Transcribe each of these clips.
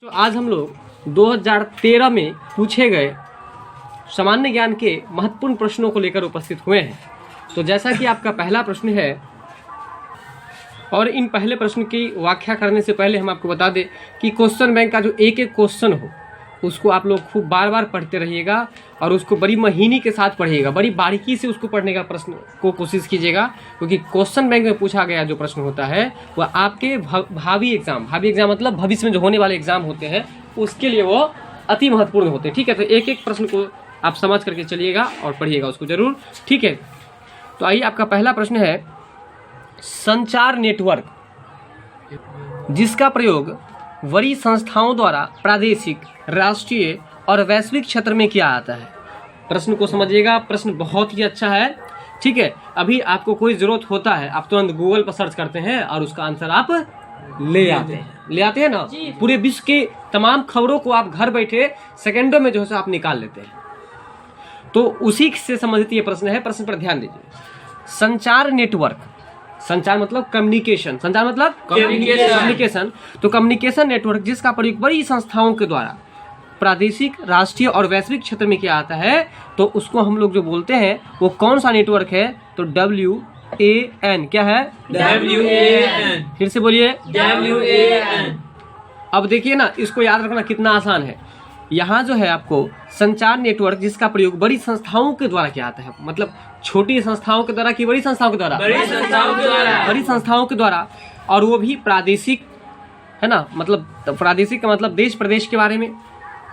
तो आज हम लोग 2013 में पूछे गए सामान्य ज्ञान के महत्वपूर्ण प्रश्नों को लेकर उपस्थित हुए हैं। तो जैसा कि आपका पहला प्रश्न है, और इन पहले प्रश्न की व्याख्या करने से पहले हम आपको बता दें कि क्वेश्चन बैंक का जो एक एक क्वेश्चन हो उसको आप लोग खूब बार बार पढ़ते रहिएगा और उसको बड़ी महीनी के साथ पढ़िएगा, बड़ी बारीकी से उसको पढ़ने का प्रश्न को कोशिश कीजिएगा, क्योंकि क्वेश्चन बैंक में पूछा गया जो प्रश्न होता है वह आपके भावी एग्जाम मतलब भविष्य में जो होने वाले एग्जाम होते हैं उसके लिए वो अति महत्वपूर्ण होते हैं। ठीक है, तो एक एक प्रश्न को आप समझ करके चलिएगा और पढ़िएगा उसको जरूर। ठीक है, तो आइए आपका पहला प्रश्न है, संचार नेटवर्क जिसका प्रयोग बड़ी संस्थाओं द्वारा प्रादेशिक, राष्ट्रीय और वैश्विक क्षेत्र में किया जाता है। प्रश्न को समझिएगा, प्रश्न बहुत ही अच्छा है। ठीक है, अभी आपको कोई जरूरत होता है आप तुरंत गूगल पर सर्च करते हैं और उसका आंसर आप ले आते हैं ना। पूरे विश्व के तमाम खबरों को आप घर बैठे सेकंडों में जो है आप निकाल लेते हैं। तो उसी से संबंधित ये प्रश्न है, प्रश्न पर ध्यान दीजिए। संचार नेटवर्क, संचार मतलब कम्युनिकेशन, संचार मतलब कम्युनिकेशन। तो कम्युनिकेशन नेटवर्क जिसका प्रयोग बड़ी संस्थाओं के द्वारा प्रादेशिक, राष्ट्रीय और वैश्विक क्षेत्र में किया जाता है, तो उसको हम लोग जो बोलते हैं वो कौन सा नेटवर्क है? तो WAN। क्या है? WAN। फिर से बोलिए, WAN। अब देखिए ना, इसको याद रखना कितना आसान है। यहाँ जो है आपको संचार नेटवर्क जिसका प्रयोग बड़ी संस्थाओं के द्वारा किया जाता है, मतलब छोटी संस्थाओं के द्वारा कि बड़ी संस्थाओं के द्वारा? बड़ी संस्थाओं के द्वारा, और वो भी प्रादेशिक है ना, मतलब प्रादेशिक का मतलब देश प्रदेश के बारे में,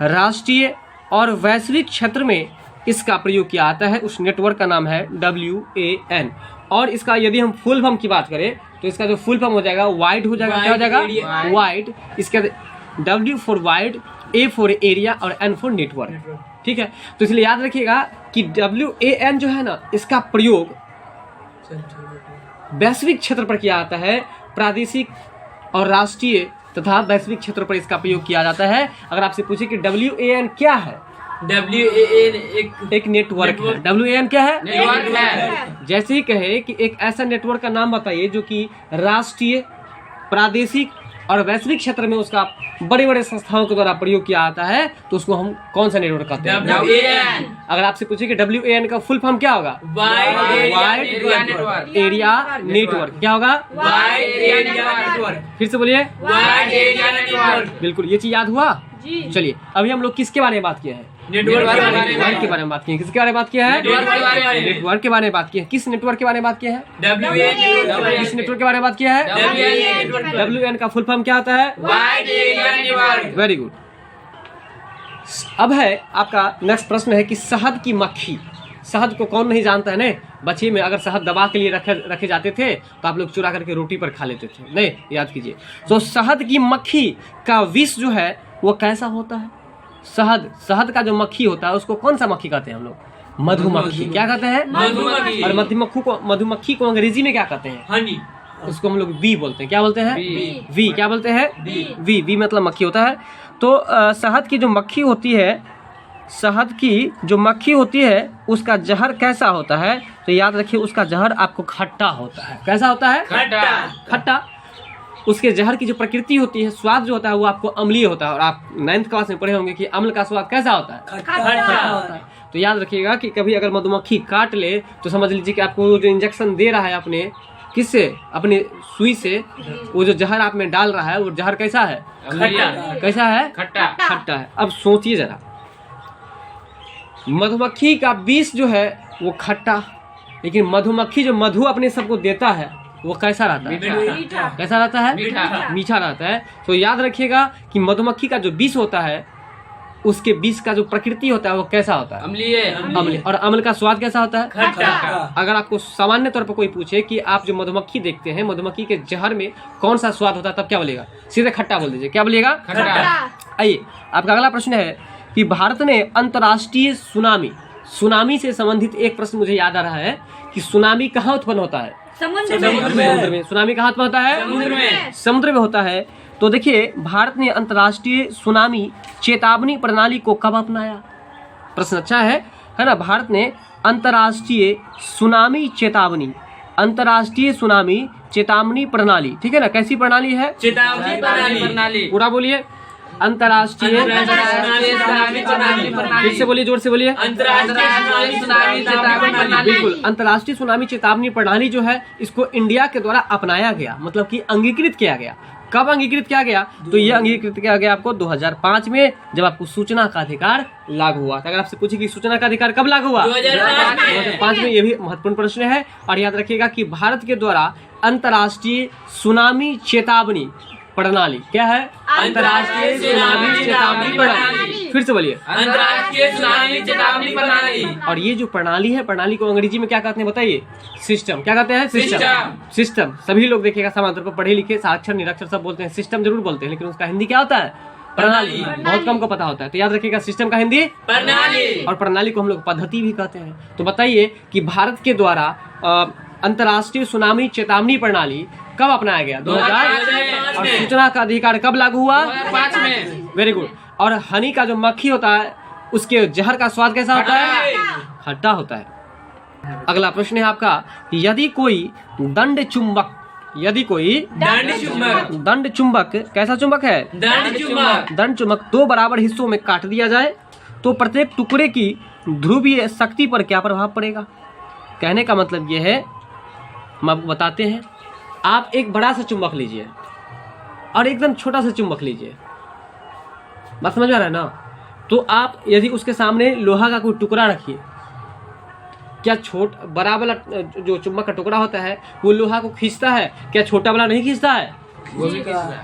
राष्ट्रीय और वैश्विक क्षेत्र में इसका प्रयोग किया जाता है। उस नेटवर्क का नाम है WAN। और इसका यदि हम फुल फॉर्म की बात करें तो इसका जो फुल फॉर्म हो जाएगा वाइड हो जाएगा। क्या हो जाएगा? वाइड। इसके W for wide, A for area और N फॉर नेटवर्क। ठीक है, तो इसलिए याद रखिएगा कि WAN जो है ना, इसका प्रयोग वैश्विक क्षेत्र पर किया जाता है, प्रादेशिक और राष्ट्रीय तथा वैश्विक क्षेत्र पर इसका प्रयोग किया जाता है। अगर आपसे पूछे कि WAN क्या है? WAN एक नेटवर्क है। WAN क्या है? नेटवर्क है। जैसे ही कहे कि एक ऐसा नेटवर्क का नाम बताइए जो कि राष्ट्रीय, प्रादेशिक और वैश्विक क्षेत्र में उसका बड़े बड़े संस्थाओं के द्वारा प्रयोग किया जाता है, तो उसको हम कौन सा नेटवर्क कहते हैं? WAN। अगर आपसे पूछे कि WAN का फुल फॉर्म क्या होगा? Wide area network. क्या होगा? Wide area network. फिर से बोलिए, वाइड एरिया नेटवर्क। बिल्कुल, ये चीज याद हुआ? चलिए, अभी हम लोग किसके बारे में बात किए हैं? नेटवर्क के बारे में बात किए हैं। किसके बारे में बात किया है? नेटवर्क के बारे में बात किया है। किस नेटवर्क के बारे में बात किया है? किस नेटवर्क के बारे में बात किया है? WAN का फुल फॉर्म क्या होता है? Wide area network. Very good. अब है आपका नेक्स्ट प्रश्न है कि शहद की मक्खी, शहद को कौन नहीं जानता है? नहीं, बच्चे में अगर शहद दबा के लिए रखे जाते थे तो आप लोग चुरा करके रोटी पर खा लेते थे। नहीं, याद कीजिए। तो शहद की मक्खी का विष जो है वो कैसा होता है? शहद का जो मक्खी होता है उसको कौन सा मक्खी कहते हैं हम लोग? मधुमक्खी। क्या कहते हैं? मधुमक्खी। और मधुमक्खी को अंग्रेजी में क्या कहते हैं? हनी। उसको हम लोग बी बोलते हैं। क्या बोलते हैं? वी। क्या बोलते हैं? वी मतलब मक्खी होता है। तो शहद की जो मक्खी होती है, शहद की जो मक्खी होती है उसका जहर कैसा होता है? तो याद रखिए, उसका जहर आपको खट्टा होता है। कैसा होता है? खट्टा। उसके जहर की जो प्रकृति होती है, स्वाद जो होता है वो आपको अम्लीय होता है। और आप 9th क्लास में पढ़े होंगे कि अम्ल का स्वाद कैसा होता है? खट्टा होता है। तो याद रखिएगा कि कभी अगर मधुमक्खी काट ले तो समझ लीजिए कि आपको जो इंजेक्शन दे रहा है अपने किससे? अपने सुई से, वो जो जहर आप में डाल रहा है वो जहर कैसा है? कैसा है? खट्टा है। अब सोचिए जरा, मधुमक्खी का विष जो है वो खट्टा, लेकिन मधुमक्खी जो मधु अपने सबको देता है वो कैसा रहता है? कैसा रहता है? मीठा रहता है। तो याद रखिएगा कि मधुमक्खी का जो विष होता है उसके विष का जो प्रकृति होता है वो कैसा होता है? अम्लीय। और अम्ल का स्वाद कैसा होता है? खट्टा। अगर आपको सामान्य तौर पर कोई पूछे कि आप जो मधुमक्खी देखते हैं, मधुमक्खी के जहर में कौन सा स्वाद होता है, तब क्या बोलेगा? सीधे खट्टा बोल दीजिए। क्या बोलिएगा? खट्टा। आइए, आपका अगला प्रश्न है कि भारत ने अंतर्राष्ट्रीय सुनामी से संबंधित एक प्रश्न मुझे याद आ रहा है कि सुनामी कहाँ उत्पन्न होता है? समुद्र में। सुनामी कहाँ उत्पन्न होता है? समुद्र में होता है। तो देखिए, भारत ने अंतर्राष्ट्रीय सुनामी चेतावनी प्रणाली को कब अपनाया? प्रश्न अच्छा है ना। भारत ने अंतर्राष्ट्रीय सुनामी चेतावनी प्रणाली, ठीक है ना, कैसी प्रणाली है? चेतावनी प्रणाली। पूरा बोलिए। अंतर्राष्ट्रीय, फिर से बोलिए, जोर से बोलिए, बिल्कुल, अंतर्राष्ट्रीय सुनामी चेतावनी प्रणाली जो है इसको इंडिया के द्वारा अपनाया गया, मतलब कि अंगीकृत किया गया। कब अंगीकृत किया गया? तो ये अंगीकृत किया गया आपको 2005 में, जब आपको सूचना का अधिकार लागू हुआ था। अगर आपसे पूछे कि सूचना का अधिकार कब लागू हुआ? 2005 में। ये भी महत्वपूर्ण प्रश्न है। और याद रखिएगा कि भारत के द्वारा अंतर्राष्ट्रीय सुनामी चेतावनी प्रणाली, क्या है? अंतर्राष्ट्रीय सुनामी चेतावनी प्रणाली। फिर से बोलिए, अंतर्राष्ट्रीय सुनामी चेतावनी प्रणाली। और ये जो प्रणाली है, प्रणाली को अंग्रेजी में क्या कहते हैं बताइए? सिस्टम। क्या कहते हैं? सिस्टम। सिस्टम सभी लोग देखिएगा सामान्य तौर पर पढ़े लिखे साक्षर निरक्षर सब बोलते हैं, सिस्टम जरूर बोलते हैं, लेकिन उसका हिंदी क्या होता है? प्रणाली। बहुत कम को पता होता है। तो याद रखिएगा सिस्टम का हिंदी प्रणाली, और प्रणाली को हम लोग पद्धति भी कहते हैं। तो बताइए कि भारत के द्वारा अंतर्राष्ट्रीय सुनामी चेतावनी प्रणाली कब अपनाया गया? 2005। और सूचना का अधिकार कब लागू हुआ? 2005 में। Very good. और हनी का जो मक्खी होता है उसके जहर का स्वाद कैसा होता है? खट्टा होता है। अगला प्रश्न है आपका, यदि कोई दंड चुंबक, यदि कोई दंड चुंबक, कैसा चुंबक है? दंड चुंबक 2 बराबर हिस्सों में काट दिया जाए तो प्रत्येक टुकड़े की ध्रुवीय शक्ति पर क्या प्रभाव पड़ेगा? कहने का मतलब यह है, हम आपको बताते हैं। आप एक बड़ा सा चुंबक लीजिए और एकदम छोटा सा चुंबक लीजिए, बात समझ आ रहा है ना? तो आप यदि उसके सामने लोहा का कोई टुकड़ा रखिए, क्या बड़ा वाला जो चुंबक का टुकड़ा होता है वो लोहा को खींचता है? क्या छोटा वाला नहीं खींचता है?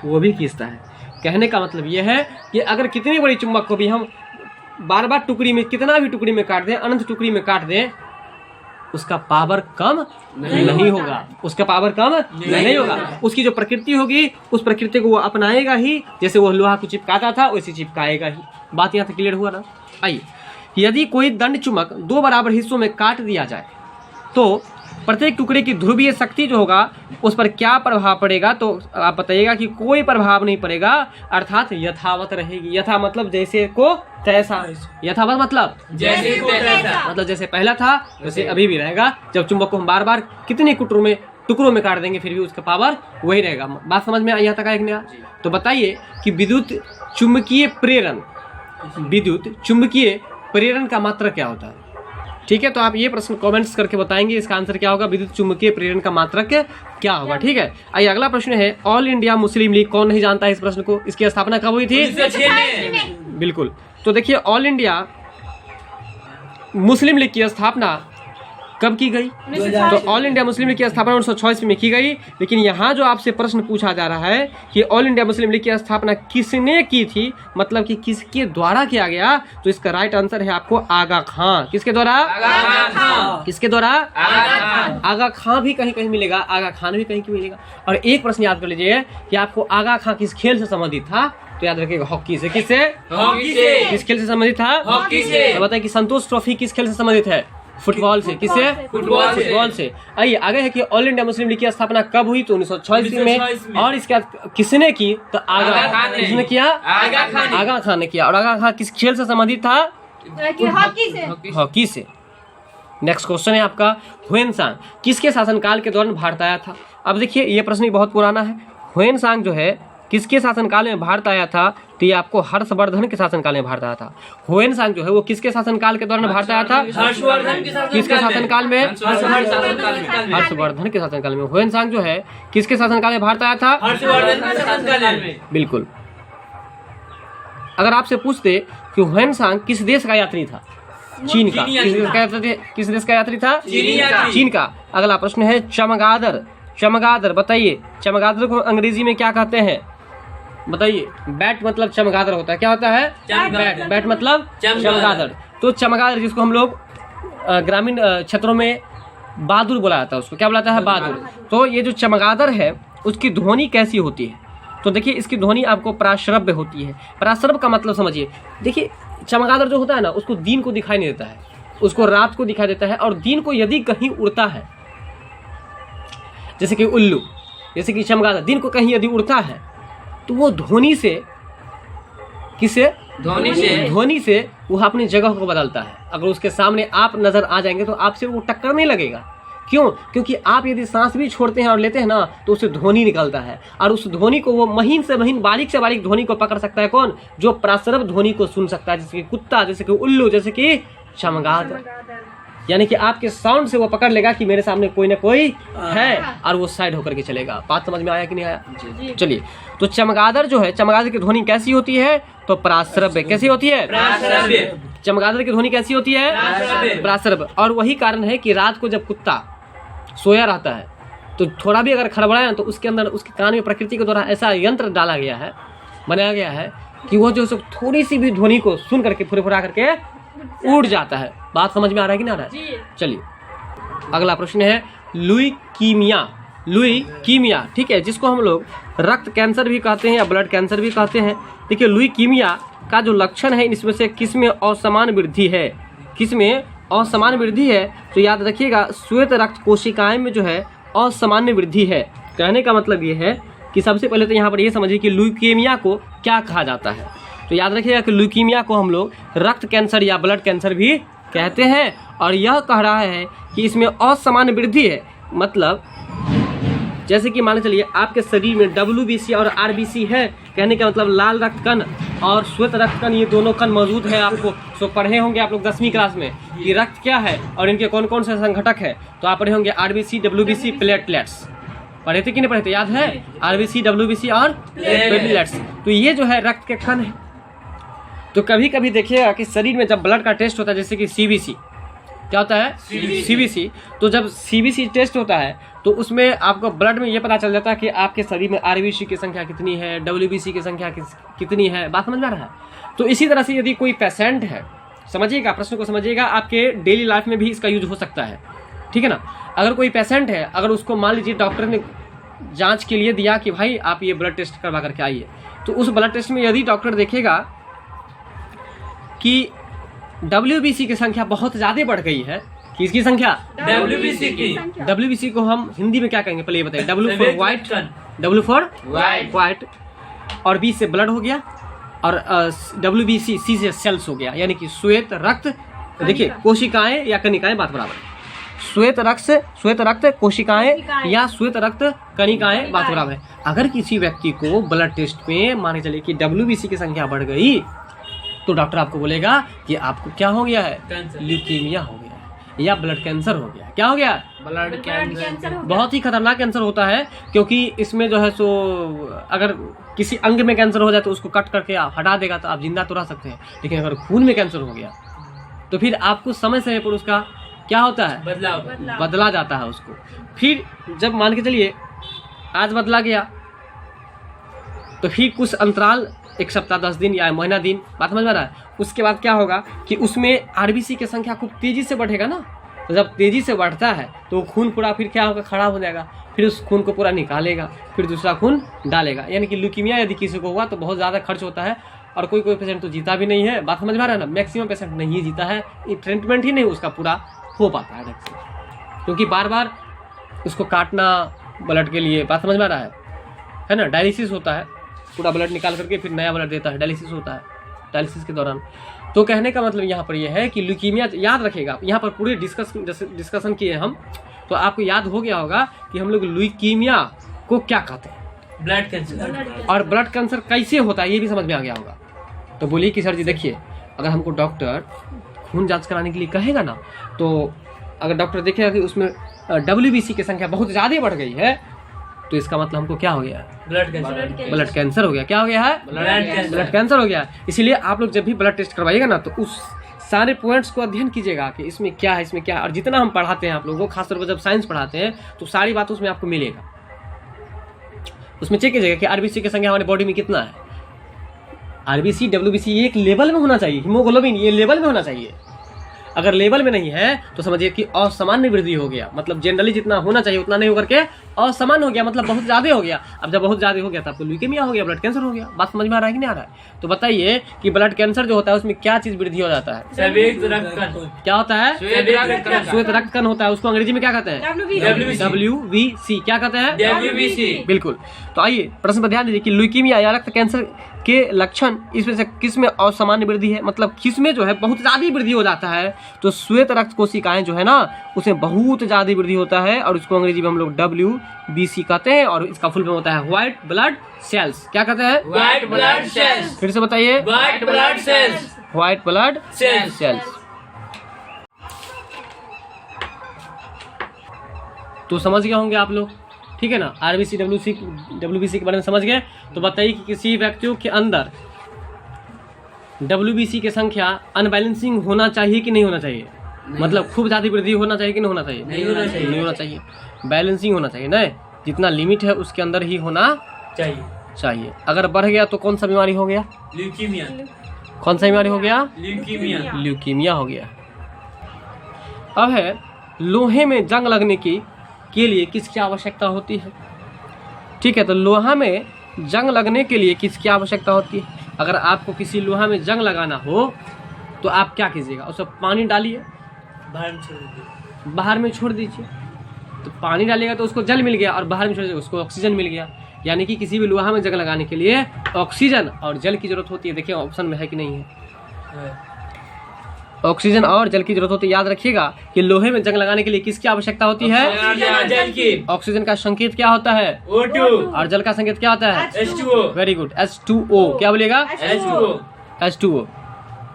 वो भी खींचता है। कहने का मतलब यह है कि अगर कितनी बड़ी चुंबक को भी हम बार बार टुकड़ी में, कितना भी टुकड़ी में काट दें, अनंत टुकड़ी में काट दें, उसका पावर कम नहीं होगा। उसका पावर कम नहीं होगा। उसकी जो प्रकृति होगी उस प्रकृति को वो अपनाएगा ही, जैसे वो लोहा को चिपकाता था वैसे चिपकाएगा ही। बात यहाँ तक क्लियर हुआ ना? आइए, यदि कोई दंड चुंबक 2 बराबर हिस्सों में काट दिया जाए तो प्रत्येक टुकड़े की ध्रुवीय शक्ति जो होगा उस पर क्या प्रभाव पड़ेगा? तो आप बताइएगा कि कोई प्रभाव नहीं पड़ेगा, अर्थात यथावत रहेगी। यथा मतलब जैसे को तैसा, यथावत मतलब जैसे को तैसा, मतलब जैसे पहला था वैसे अभी भी रहेगा। जब चुंबक को हम बार बार कितने टुकड़ों में काट देंगे फिर भी उसका पावर वही रहेगा। बात समझ में आई यहाँ तक एक नया? तो बताइए कि विद्युत चुंबकीय प्रेरण का मात्रक क्या होता है? ठीक है, तो आप ये प्रश्न कमेंट्स करके बताएंगे इसका आंसर क्या होगा, विद्युत चुंबकीय प्रेरण का मात्रक क्या होगा। ठीक है, आइए अगला प्रश्न है, ऑल इंडिया मुस्लिम लीग, कौन नहीं जानता है इस प्रश्न को? इसकी स्थापना कब हुई थी? 1906 में। बिल्कुल। तो देखिए ऑल इंडिया मुस्लिम लीग की स्थापना कब की गई? तो ऑल इंडिया मुस्लिम लीग की स्थापना 1906 में की गई। लेकिन यहाँ जो आपसे प्रश्न पूछा जा रहा है कि ऑल इंडिया मुस्लिम लीग की स्थापना किसने की थी, मतलब कि किसके द्वारा किया गया, तो इसका राइट आंसर है आपको आगा खां। किसके द्वारा? किसके द्वारा? आगा खां भी कहीं कहीं मिलेगा, आगा खान भी कहीं मिलेगा। और एक प्रश्न याद कर लीजिए कि आपको आगा खां किस खेल से संबंधित था, तो याद रखिएगा हॉकी से। किससे? हॉकी से। किस खेल से संबंधित था? हॉकी से। तो बताइए कि संतोष ट्रॉफी किस खेल से संबंधित है? फुटबॉल से। किससे? फुटबॉल से। आइए आगे है कि ऑल इंडिया मुस्लिम लीग की स्थापना कब हुई? तो 1906 में। और इसके बाद किसने की? तो आगा खान ने। किसने किया? आगा खान ने किया। और आगा खान किस खेल से संबंधित था? हॉकी से। नेक्स्ट क्वेश्चन है आपका, ह्वेनसांग किसके शासनकाल के दौरान भारत आया था? अब देखिए ये प्रश्न बहुत पुराना है। ह्वेनसांग जो है किसके शासनकाल में भारत आया था? तो ये आपको हर्षवर्धन के शासनकाल में भारत आया था। ह्वेनसांग जो है वो किसके शासनकाल के दौरान भारत आया था? हर्षवर्धन किसके शासनकाल में? हर्षवर्धन के शासनकाल में। ह्वेनसांग जो है किसके शासनकाल में भारत आया था? हर्षवर्धन के शासनकाल में। बिल्कुल। अगर आपसे पूछते कि ह्वेनसांग किस देश का यात्री था? चीन का। किस देश का यात्री था? चीन का। अगला प्रश्न है, चमगादड़। चमगादड़ बताइए, चमगादड़ को अंग्रेजी में क्या कहते हैं? बताइए। बैट मतलब चमगादड़ होता है। क्या होता है? बैट मतलब चमगादड़। तो चमगादड़ जिसको हम लोग ग्रामीण क्षेत्रों में बहादुर बुलाया जाता है, उसको क्या बुलाता है? बहादुर। तो ये जो चमगादड़ है उसकी ध्वनि कैसी होती है? तो देखिए इसकी ध्वनि आपको प्राश्रव्य होती है। प्राश्रव्य का मतलब समझिए, देखिए चमगादड़ जो होता है ना उसको दिन को दिखाई नहीं देता है, उसको रात को दिखाई देता है। और दिन को यदि कहीं उड़ता है, जैसे कि उल्लू, जैसे कि चमगादड़ दिन को कहीं यदि उड़ता है तो वो ध्वनि से, किससे? ध्वनि से वो अपनी जगह को बदलता है। अगर उसके सामने आप नजर आ जाएंगे तो आपसे वो टक्कर नहीं लगेगा। क्यों? क्योंकि आप यदि सांस भी छोड़ते हैं और लेते हैं ना तो उससे ध्वनि निकलता है, और उस ध्वनि को वो महीन से महीन, बारीक से बारीक ध्वनि को पकड़ सकता है कौन? जो प्रासरब ध्वनि को सुन सकता है, जैसे कि कुत्ता, जैसे कि उल्लू, जैसे कि चमगादड़। यानी कि आपके साउंड से वो पकड़ लेगा कि मेरे सामने कोई ना कोई है, और वो साइड होकर के चलेगा। बात समझ में आया कि नहीं आया? चलिए, तो चमगादड़ जो है, चमगादड़ की ध्वनि कैसी होती है? तो प्रासरब। कैसी होती है? चमगादड़ की ध्वनि कैसी होती है? प्रासरब। और वही कारण है कि रात को जब कुत्ता सोया रहता है तो थोड़ा भी अगर खड़बड़ाए ना तो उसके अंदर, उसके कान में प्रकृति के द्वारा ऐसा यंत्र डाला गया है, बनाया गया है कि वो जो थोड़ी सी भी ध्वनि को सुन करके फुरफुरा करके उड़ जाता है। बात समझ में आ रहा है कि नहीं आ रहा है? चलिए, अगला प्रश्न है लुईकीमिया। लुईकीमिया, ठीक है, जिसको हम लोग रक्त कैंसर भी कहते हैं या ब्लड कैंसर भी कहते हैं। देखिए, लुईकीमिया का जो लक्षण है, इसमें से किसमें असमान वृद्धि है? किसमें असमान वृद्धि है? तो याद रखिएगा, श्वेत रक्त कोशिकाएं में जो है असामान्य वृद्धि है। कहने का मतलब ये है कि सबसे पहले तो यहाँ पर ये समझिए कि ल्यूकेमिया को क्या कहा जाता है। तो याद रखिएगा कि ल्यूकेमिया को हम लोग रक्त कैंसर या ब्लड कैंसर भी कहते हैं। और यह कह रहा है कि इसमें असामान्य वृद्धि है, मतलब जैसे कि मान के चलिए आपके शरीर में WBC और RBC है, कहने का मतलब लाल रक्त कण और श्वेत रक्त कण, ये दोनों कण मौजूद है। आपको सो पढ़े होंगे आप लोग 10वीं क्लास में कि रक्त क्या है और इनके कौन कौन से संघटक है। तो आप पढ़े होंगे RBC, WBC, प्लेटलेट्स। पढ़े थे कि नहीं पढ़े थे? याद है? RBC, WBC और प्लेटलेट्स। तो ये जो है रक्त के कण है। तो कभी कभी देखिएगा कि शरीर में जब ब्लड का टेस्ट होता है, जैसे कि CBC, क्या होता है? CBC। तो जब CBC टेस्ट होता है तो उसमें आपको ब्लड में ये पता चल जाता है कि आपके शरीर में RBC की संख्या कितनी है, WBC की संख्या कितनी है। बात समझ में आ रहा है? तो इसी तरह से यदि कोई पेशेंट है, समझिएगा, प्रश्न को समझिएगा, आपके डेली लाइफ में भी इसका यूज हो सकता है, ठीक है ना। अगर कोई पेशेंट है, अगर उसको मान लीजिए डॉक्टर ने जाँच के लिए दिया कि भाई आप ये ब्लड टेस्ट करवा करके आइए, तो उस ब्लड टेस्ट में यदि डॉक्टर देखेगा कि WBC की संख्या बहुत ज़्यादा बढ़ गई है, किसकी संख्या? WBC की। WBC को हम हिंदी में क्या कहेंगे पहले ये बताइए? W for white, W for white, और B से ब्लड हो गया, और WBC C से सेल्स हो गया, यानी कि श्वेत रक्त। देखिए, कोशिकाएं या कणिकाएं, बात बराबर है। श्वेत रक्त कोशिकाएं या श्वेत रक्त कणिकाएं, बात बराबर है। अगर किसी व्यक्ति को ब्लड टेस्ट में मान के चलिए कि WBC की संख्या बढ़ गई तो डॉक्टर आपको बोलेगा कि आपको क्या हो गया है? ल्यूकेमिया हो गया है या ब्लड कैंसर हो गया। क्या हो गया? Blood cancer. बहुत ही खतरनाक कैंसर होता है, क्योंकि इसमें जो है सो अगर किसी अंग में कैंसर हो जाए तो उसको कट करके आप हटा देगा तो आप जिंदा तो रह सकते हैं, लेकिन अगर खून में कैंसर हो गया तो फिर आपको समय समय पर उसका क्या होता है? बदला जाता है उसको। फिर जब मान के चलिए आज बदला गया तो फिर कुछ अंतराल, 1 सप्ताह, 10 दिन या महीना दिन, बात समझ में आ रहा है? उसके बाद क्या होगा कि उसमें RBC की संख्या खूब तेजी से बढ़ेगा ना। तो जब तेजी से बढ़ता है तो खून पूरा फिर क्या होगा? खराब हो जाएगा। फिर उस खून को पूरा निकालेगा, फिर दूसरा खून डालेगा। यानी कि ल्यूकेमिया यदि किसी को हुआ तो बहुत ज़्यादा खर्च होता है, और कोई पेशेंट तो जीता भी नहीं है। बात समझ में आ रहा है ना? मैक्सिमम पेशेंट नहीं जीता है, ट्रीटमेंट ही नहीं उसका पूरा हो पाता है, क्योंकि बार बार उसको काटना ब्लड के लिए। बात समझ में आ रहा है ना? डायलिसिस होता है, पूरा ब्लड निकाल करके फिर नया ब्लड देता है, डायलिसिस होता है, डायलिसिस के दौरान। तो कहने का मतलब यहाँ पर यह है कि ल्यूकेमिया, याद रखेगा, यहाँ पर पूरे डिस्कशन किए हम, तो आपको याद हो गया होगा कि हम लोग ल्यूकेमिया को क्या कहते हैं, ब्लड कैंसर, और ब्लड कैंसर कैसे होता है ये भी समझ में आ गया होगा। तो बोलिए कि सर जी देखिए, अगर हमको डॉक्टर खून जांच कराने के लिए कहेगा ना, तो अगर डॉक्टर देखेगा कि उसमें WBC की संख्या बहुत ज़्यादा बढ़ गई है तो इसका मतलब हमको क्या हो गया? Blood cancer. ब्लड कैंसर हो गया। क्या हो गया है? ब्लड कैंसर हो गया। इसीलिए आप लोग जब भी ब्लड टेस्ट करवाइएगा ना तो उस सारे पॉइंट्स को अध्ययन कीजिएगा कि इसमें क्या है, इसमें क्या है। और जितना हम पढ़ाते हैं आप लोगों को, खासतौर पर जब साइंस पढ़ाते हैं तो सारी बात उसमें आपको मिलेगा। उसमें चेक कीजिएगा कि RBC की संख्या हमारे बॉडी में कितना है। RBC, WBC ये एक लेवल में होना चाहिए, हीमोग्लोबिन ये लेवल में होना चाहिए। अगर लेवल में नहीं है तो समझिए कि असामान्य वृद्धि हो गया, मतलब जनरली जितना होना चाहिए उतना नहीं होकर के असामान्य हो गया, मतलब बहुत ज़्यादा हो गया। अब जब बहुत ज़्यादा हो गया तो आपको ल्यूकेमिया हो गया, ब्लड कैंसर हो गया। बात समझ में आ रहा है कि नहीं आ रहा है? तो बताइए कि ब्लड कैंसर जो होता है उसमें क्या चीज़ वृद्धि हो जाता है? श्वेत रक्त कण। क्या होता है? श्वेत रक्त कण होता है। उसको अंग्रेजी में क्या कहते हैं? WBC। क्या कहते हैं? WBC। बिल्कुल। तो आइए प्रश्न पर ध्यान दीजिए कि ल्यूकेमिया या रक्त कैंसर के लक्षण इसमें से किस में असामान्य वृद्धि है, मतलब किस में जो है बहुत ज़्यादा वृद्धि हो जाता है, तो श्वेत रक्त कोशिकाएं जो है ना उसमें बहुत ज़्यादा वृद्धि होता है और उसको अंग्रेजी में हम लोग WBC कहते हैं और इसका फुल फॉर्म होता है व्हाइट ब्लड सेल्स। क्या कहते हैं? White blood cells. फिर से बताइए। White blood cells. White blood cells. तो समझ गए होंगे आप लोग, ठीक है ना। RBC WBC के बारे में समझ गए। तो बताइए कि किसी व्यक्तियों के अंदर WBC की संख्या अनबैलेंसिंग होना चाहिए कि नहीं होना चाहिए? मतलब खूब ज़्यादा वृद्धि होना चाहिए कि नहीं होना चाहिए? नहीं होना चाहिए। नहीं होना चाहिए, बैलेंसिंग होना चाहिए ना, जितना लिमिट है उसके अंदर ही होना चाहिए। अगर बढ़ गया तो कौन सा बीमारी हो गया? ल्यूकीमिया। कौन सा बीमारी हो गया? ल्यूकीमिया हो गया। अब है लोहे में जंग लगने के लिए किसकी आवश्यकता होती है? ठीक है, तो लोहा में जंग लगने के लिए किसकी आवश्यकता होती है? अगर आपको किसी लोहा में जंग लगाना हो तो आप क्या कीजिएगा? उसमें पानी डालिए, बाहर में छोड़ दीजिए। तो पानी डालिएगा तो उसको जल मिल गया और बाहर में छोड़ दीजिएगा उसको ऑक्सीजन मिल गया। यानी कि किसी भी लोहा में जंग लगाने के लिए ऑक्सीजन और जल की जरूरत होती है। देखिए ऑप्शन में है कि नहीं है, ऑक्सीजन और जल की जरूरत होती है। याद रखिएगा कि लोहे में जंग लगाने के लिए किसकी आवश्यकता होती है? जल की। ऑक्सीजन का संकेत क्या होता है? O2। और जल का संकेत क्या होता है? H2O। Very good, H2O। क्या बोलेगा? H2O।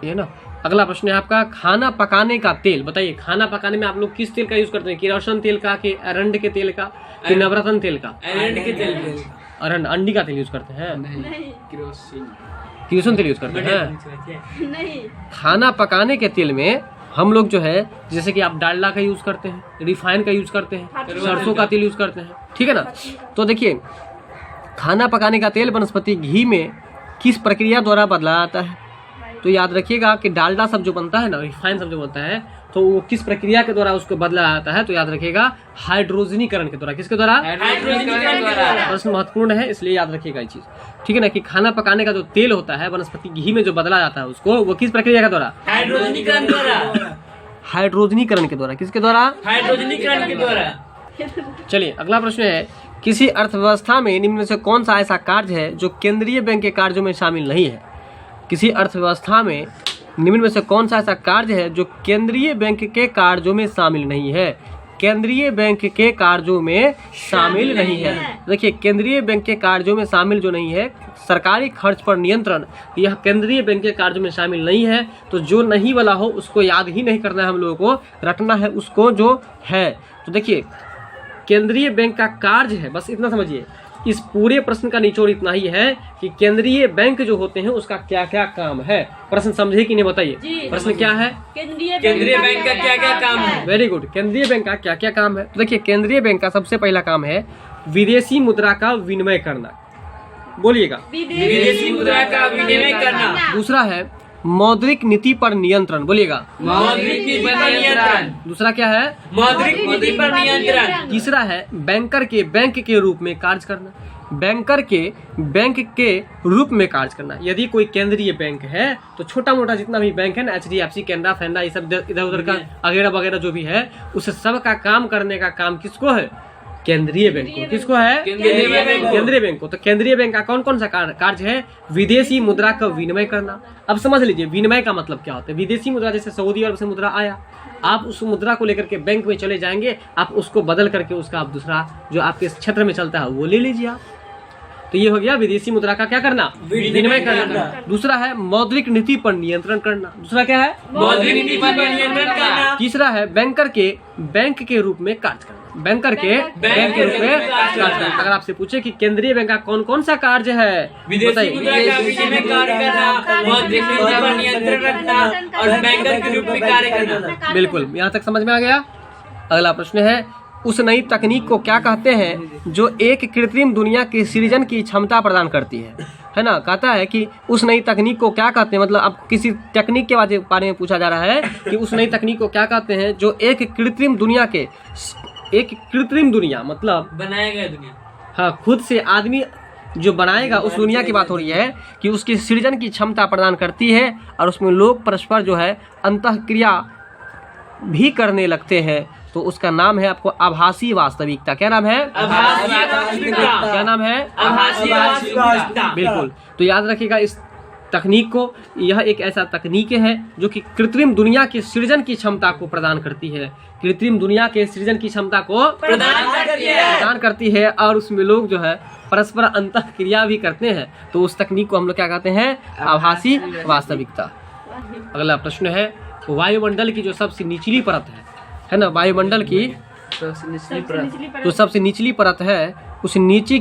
ये ना। अगला प्रश्न है आपका, खाना पकाने का तेल। बताइए खाना पकाने में आप लोग किस तेल का यूज करते हैं? किरोसिन तेल का, कि अरंड के तेल का, कि नवरत्न तेल का? अरंड के तेल। अरंड अंडी का तेल यूज करते हैं? नहीं। किरोसिन तेल यूज करते हैं। नहीं। खाना पकाने के तेल में हम लोग जो है जैसे कि आप डालडा का यूज करते हैं, रिफाइन का यूज करते हैं, सरसों का तेल यूज करते हैं, ठीक है ना। तो देखिए खाना पकाने का तेल वनस्पति घी में किस प्रक्रिया द्वारा बदला जाता है? तो याद रखिएगा कि डालडा सब जो बनता है ना, रिफाइन सब जो बनता है, तो वो किस प्रक्रिया के द्वारा उसको बदला जाता है? तो याद रखिएगा हाइड्रोजनीकरण के द्वारा। किसके द्वारा? हाइड्रोजनीकरण द्वारा। प्रश्न महत्वपूर्ण है इसलिए याद रखिएगा ये चीज, ठीक है ना। कि खाना पकाने का जो तेल होता है वनस्पति घी में जो बदला जाता है उसको, वो किस प्रक्रिया के द्वारा? हाइड्रोजनीकरण द्वारा। हाइड्रोजनीकरण के द्वारा। किसके द्वारा? हाइड्रोजनीकरण के द्वारा। चलिए अगला प्रश्न है, किसी अर्थव्यवस्था में निम्न में से कौन सा ऐसा कार्य है जो केंद्रीय बैंक के कार्यों में शामिल नहीं है? किसी अर्थव्यवस्था में निम्न में से कौन सा ऐसा कार्य है जो केंद्रीय बैंक के कार्यों में शामिल नहीं है? केंद्रीय बैंक के कार्यों में शामिल नहीं है। देखिए केंद्रीय बैंक के कार्यों में शामिल जो नहीं है, सरकारी खर्च पर नियंत्रण, यह केंद्रीय बैंक के कार्यों में शामिल नहीं है। तो जो नहीं वाला हो उसको याद ही नहीं करना है, हम लोगों को रटना है उसको जो है। तो देखिए केंद्रीय बैंक का कार्य है, बस इतना समझिए। इस पूरे प्रश्न का निचोड़ इतना ही है कि केंद्रीय बैंक जो होते हैं उसका क्या क्या काम है। प्रश्न समझे कि नहीं बताइए? प्रश्न क्या है? केंद्रीय बैंक का क्या क्या काम है? वेरी गुड, केंद्रीय बैंक का क्या क्या काम है? तो देखिए केंद्रीय बैंक का सबसे पहला काम है विदेशी मुद्रा का विनिमय करना। बोलिएगा। विदेशी मुद्रा का विनिमय करना। दूसरा है मौद्रिक नीति पर नियंत्रण। बोलिएगा। मौद्रिक नीति पर नियंत्रण। दूसरा क्या है? मौद्रिक नीति पर नियंत्रण। तीसरा है बैंकर के बैंक के रूप में कार्य करना। बैंकर के बैंक के रूप में कार्य करना। यदि कोई केंद्रीय बैंक है तो छोटा मोटा जितना भी बैंक है ना, HDFC, कैनरा, फैंडा, ये सब इधर उधर का वगैरह वगैरह जो भी है, उस सब का काम करने का काम किसको है? केंद्रीय बैंक को। किसको है? केंद्रीय बैंक को। तो केंद्रीय बैंक का कौन कौन सा कार्य है? विदेशी मुद्रा का विनिमय करना। अब समझ लीजिए विनिमय का मतलब क्या होता है। विदेशी मुद्रा, जैसे सऊदी अरब से मुद्रा आया, आप उस मुद्रा को लेकर के बैंक में चले जाएंगे, आप उसको बदल करके उसका आप दूसरा जो आपके क्षेत्र में चलता है वो ले लीजिए आप। तो ये हो गया विदेशी मुद्रा का क्या करना? विनिमय करना। दूसरा है मौद्रिक नीति पर नियंत्रण करना। दूसरा क्या है? मौद्रिक नीति पर नियंत्रण करना। तीसरा है बैंकर के बैंक के रूप में कार्य करना। बैंकर के बैंक के रूप में कार्य करना। अगर आपसे पूछे कि केंद्रीय बैंक का कौन कौन सा कार्य है, विदेशी मुद्रा का विनिमय कार्य करना, मौद्रिक नीति पर नियंत्रण रखना और बैंकर के रूप में कार्य करना। बिल्कुल, यहाँ तक समझ में आ गया। अगला प्रश्न है, उस नई तकनीक को क्या कहते हैं जो एक कृत्रिम दुनिया के सृजन की क्षमता प्रदान करती है ना। कहता है कि उस नई तकनीक को क्या कहते हैं, मतलब आपको किसी तकनीक के बारे में पूछा जा रहा है कि उस नई तकनीक को क्या कहते हैं जो एक कृत्रिम दुनिया के, एक कृत्रिम दुनिया मतलब बनाया गया दुनिया, हाँ, खुद से आदमी जो बनाएगा उस दुनिया की बात हो रही है कि उसकी सृजन की क्षमता प्रदान करती है और उसमें लोग परस्पर जो है अंतःक्रिया भी करने लगते हैं। तो उसका नाम है आपको आभासी वास्तविकता। क्या नाम है? आभासी वास्तविकता। क्या नाम है? आभासी वास्तविकता। बिल्कुल। तो याद रखिएगा इस तकनीक को। यह एक ऐसा तकनीक है जो कि कृत्रिम दुनिया के सृजन की क्षमता को प्रदान करती है। कृत्रिम दुनिया के सृजन की क्षमता को प्रदान करती है और उसमें लोग जो है परस्पर अंतःक्रिया भी करते हैं। तो उस तकनीक को हम लोग क्या कहते हैं? आभासी वास्तविकता। अगला प्रश्न है, वायुमंडल की जो सबसे निचली परत है ना, वायुमंडल की जो सबसे निचली परत है, उस नीचे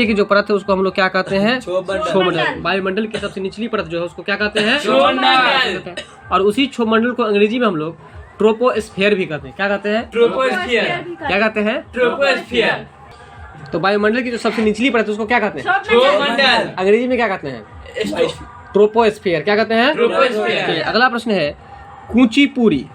की जो परत है उसको हम लोग क्या कहते हैं? क्षोमंडल। वायुमंडल की सबसे निचली परत जो है उसको क्या कहते हैं? क्षोमंडल। और उसी क्षोमंडल को अंग्रेजी में हम लोग ट्रोपोस्फीयर भी कहते हैं। क्या कहते हैं? ट्रोपोस्फीयर। क्या कहते हैं? ट्रोपोस्फीयर। तो वायुमंडल की जो सबसे निचली परत है उसको क्या कहते हैं? क्षोमंडल। अंग्रेजी में क्या कहते हैं? ट्रोपोस्फीयर। क्या कहते हैं? ट्रोपोस्फीयर। चलिए, अगला प्रश्न है, कुचिपुड़ी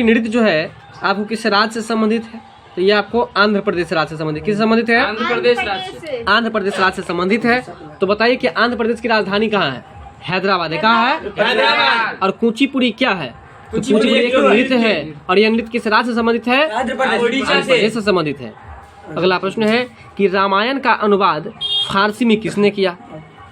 नृत्य जो है आपको किस राज्य से संबंधित है? तो ये आपको आंध्र प्रदेश राज्य से संबंधित। किस संबंधित है? आंध्र प्रदेश राज्य। आंध्र प्रदेश राज्य से संबंधित है। तो बताइए कि आंध्र प्रदेश की राजधानी कहाँ है? हैदराबाद है। कहाँ है? हैदराबाद। और कुचिपुड़ी क्या है? तो कुचिपुड़ी एक नृत्य है और यह नृत्य किस राज्य से संबंधित है? उड़ीसा प्रदेश से संबंधित है। अगला प्रश्न है कि रामायण का अनुवाद फारसी में किसने किया?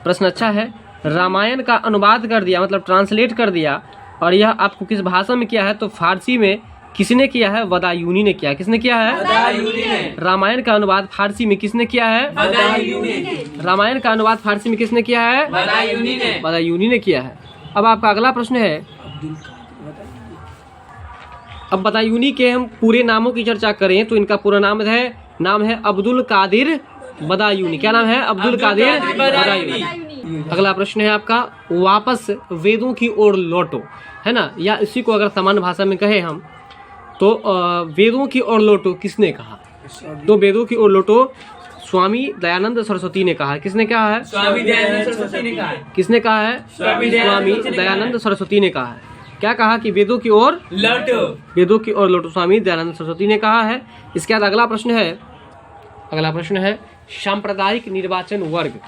प्रश्न अच्छा है। रामायण का अनुवाद कर दिया मतलब ट्रांसलेट कर दिया और यह आपको किस भाषा में किया है? तो फारसी में। किसने किया है? बदायूनी ने किया। किसने किया है? बदायूनी ने। रामायण का अनुवाद फारसी में किसने किया है? बदायूनी ने। रामायण का अनुवाद फारसी में किसने किया है? बदायूनी ने। बदायूनी ने किया है। अब आपका अगला प्रश्न है, अब बदायूनी के हम पूरे नामों की चर्चा करें तो इनका पूरा नाम है अब्दुल कादिर बदायूनी। क्या नाम है? अब्दुल कादिर बदायूनी। अगला प्रश्न है आपका, वापस वेदों की ओर लौटो, है ना, या इसी को अगर सामान्य भाषा में कहे हम तो वेदों की ओर लौटो किसने कहा? तो वेदों की ओर लौटो स्वामी दयानंद सरस्वती ने कहा। किसने कहा है? स्वामी दयानंद सरस्वती ने कहा है। किसने कहा है? स्वामी दयानंद सरस्वती ने कहा है। क्या कहा कि वेदों की ओर लौटो। वेदों की ओर लौटो स्वामी दयानंद सरस्वती ने कहा है। इसके बाद अगला प्रश्न है सांप्रदायिक निर्वाचन वर्ग।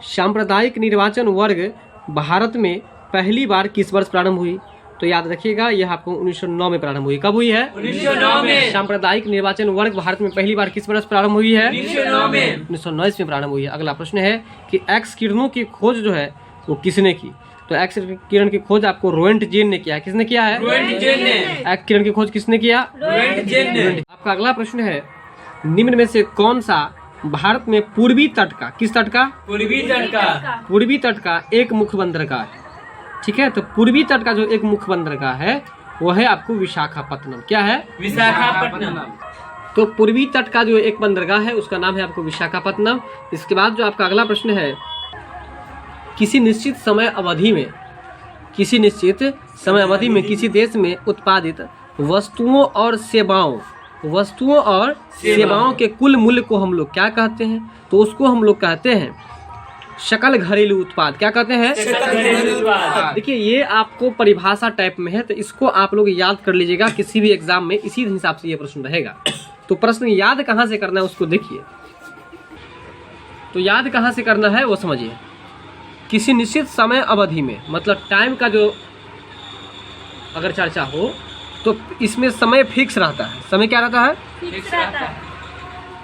सांप्रदायिक निर्वाचन वर्ग भारत में पहली बार किस वर्ष प्रारंभ हुई? तो याद रखिएगा यह आपको 1909 में प्रारंभ हुई। कब हुई है? 1909 में। सांप्रदायिक निर्वाचन वर्ग भारत में पहली बार किस वर्ष प्रारंभ हुई है? 1909 में। 1919 में प्रारंभ हुई है। अगला प्रश्न है कि एक्स किरणों की खोज जो है वो किसने की? तो एक्स किरण की खोज आपको रोएंटजेन ने किया। किसने किया है? रोएंटजेन ने। एक्स किरण की खोज किसने किया? रोएंटजेन ने। आपका अगला प्रश्न है, निम्न में से कौन सा भारत में पूर्वी तट का, किस तट का? पूर्वी तट का। पूर्वी तट का एक मुख्य बंदरगाह है। ठीक है, तो पूर्वी तट का जो एक मुख्य बंदरगाह है वो है आपको विशाखापत्तनम। क्या है? विशाखापट्टनम। तो पूर्वी तट का जो एक बंदरगाह है उसका नाम है आपको विशाखापत्तनम। इसके बाद जो आपका अगला प्रश्न है, किसी निश्चित समय अवधि में किसी देश में उत्पादित वस्तुओं और सेवाओं के कुल मूल्य को हम लोग क्या कहते हैं? तो उसको हम लोग कहते हैं सकल घरेलू उत्पाद। क्या कहते हैं? देखिए ये आपको परिभाषा टाइप में है तो इसको आप लोग याद कर लीजिएगा। किसी भी एग्जाम में इसी हिसाब से ये प्रश्न रहेगा। तो प्रश्न याद कहाँ से करना है उसको देखिए। तो याद कहाँ से करना है वो समझिए। किसी निश्चित समय अवधि में मतलब टाइम का जो अगर चर्चा हो तो इसमें समय फिक्स रहता है। समय क्या रहता है? फिक्स रहता है।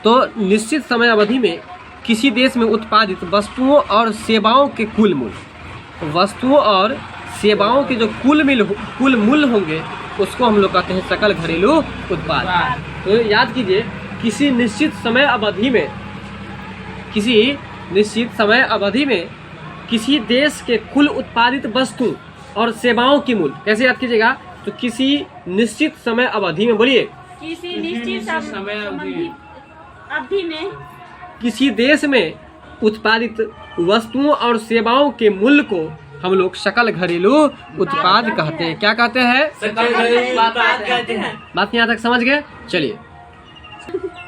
तो निश्चित समय अवधि में किसी देश में उत्पादित वस्तुओं और सेवाओं के कुल मूल्य, वस्तुओं और सेवाओं के जो कुल मूल्य होंगे उसको हम लोग कहते हैं सकल घरेलू उत्पाद। तो याद कीजिए, किसी निश्चित समय अवधि में किसी देश के कुल उत्पादित वस्तु और सेवाओं की मूल्य, कैसे याद कीजिएगा? तो किसी निश्चित समय अवधि में, बोलिए, किसी निश्चित समय अवधि में किसी देश में उत्पादित वस्तुओं और सेवाओं के मूल्य को हम लोग सकल घरेलू उत्पाद कहते हैं। क्या कहते हैं? सकल घरेलू उत्पाद कहते हैं। बात यहाँ तक समझ गए? चलिए,